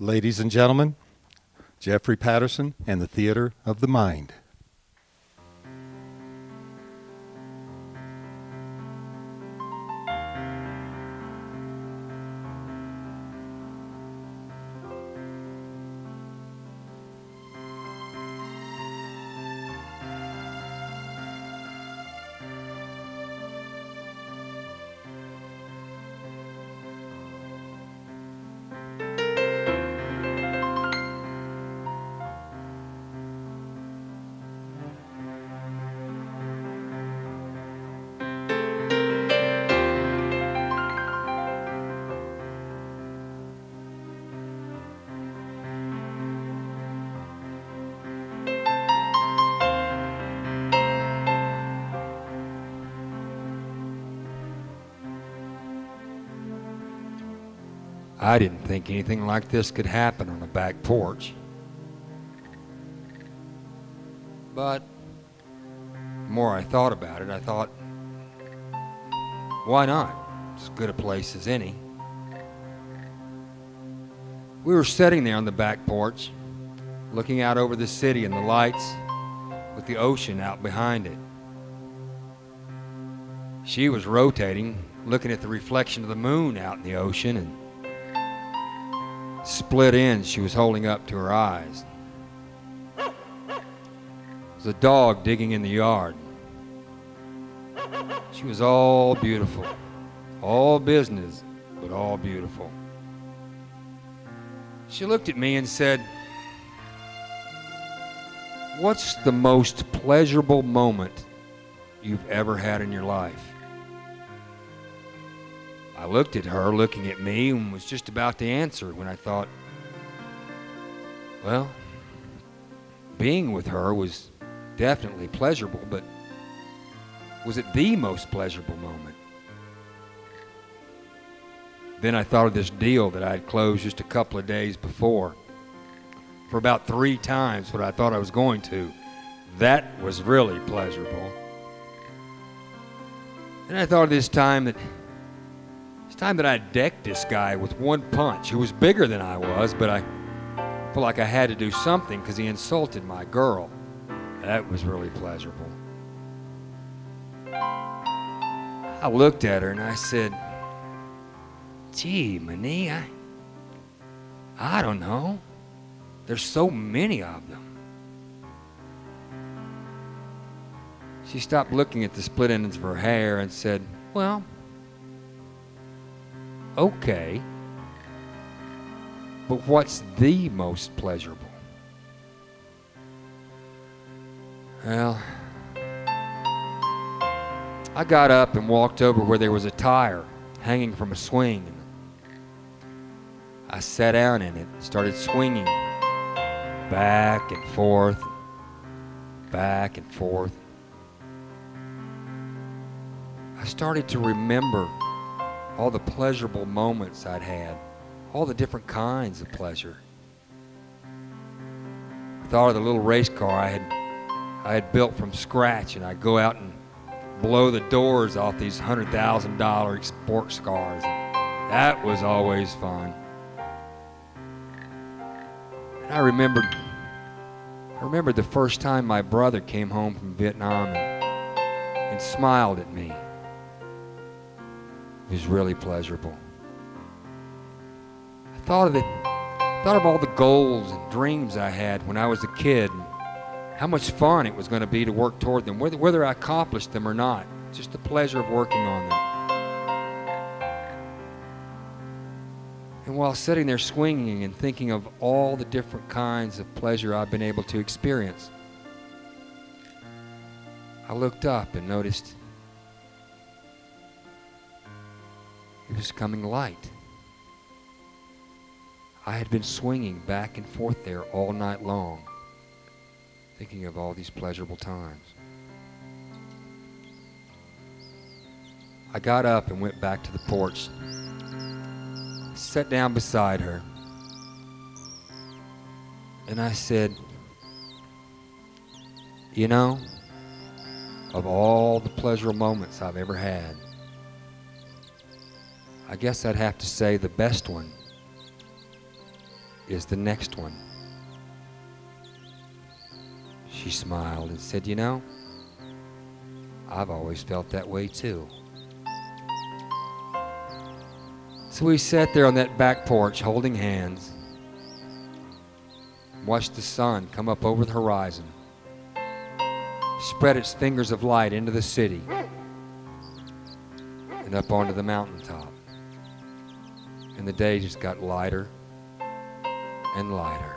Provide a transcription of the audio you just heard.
Ladies and gentlemen, Jeffery Patterson and the Theater of the Mind. I didn't think anything like this could happen on the back porch. But the more I thought about it, I thought, why not? It's as good a place as any. We were sitting there on the back porch, looking out over the city and the lights, with the ocean out behind it. She was rotating, looking at the reflection of the moon out in the ocean, and split ends she was holding up to her eyes. There was a dog digging in the yard. She was all beautiful, all business, but all beautiful. She looked at me and said, "What's the most pleasurable moment you've ever had in your life?" I looked at her, looking at me, and was just about to answer when I thought, well, being with her was definitely pleasurable, but was it the most pleasurable moment? Then I thought of this deal that I had closed just a couple of days before for about 3 times what I thought I was going to. That was really pleasurable. And I thought of this time that I decked this guy with one punch who was bigger than I was, but I felt like I had to do something because he insulted my girl. That was really pleasurable. I looked at her and I said, "Gee, Manie, I don't know. There's so many of them." She stopped looking at the split ends of her hair and said, "Well, okay, but what's the most pleasurable?" Well, I got up and walked over where there was a tire hanging from a swing. I sat down in it and started swinging back and forth, back and forth. I started to remember all the pleasurable moments I'd had, all the different kinds of pleasure. I thought of the little race car I had built from scratch, and I'd go out and blow the doors off these $100,000 sports cars. That was always fun. And I remembered the first time my brother came home from Vietnam and smiled at me. It was really pleasurable. I thought of all the goals and dreams I had when I was a kid, and how much fun it was going to be to work toward them, whether I accomplished them or not. Just the pleasure of working on them. And while sitting there swinging and thinking of all the different kinds of pleasure I've been able to experience, I looked up and noticed it was coming light. I had been swinging back and forth there all night long, thinking of all these pleasurable times. I got up and went back to the porch, sat down beside her, and I said, "You know, of all the pleasurable moments I've ever had, I guess I'd have to say the best one is the next one. She smiled and said, you know, I've always felt that way too. So we sat there on that back porch holding hands, watched the sun come up over the horizon, spread its fingers of light into the city and up onto the mountaintop. And the day just got lighter and lighter.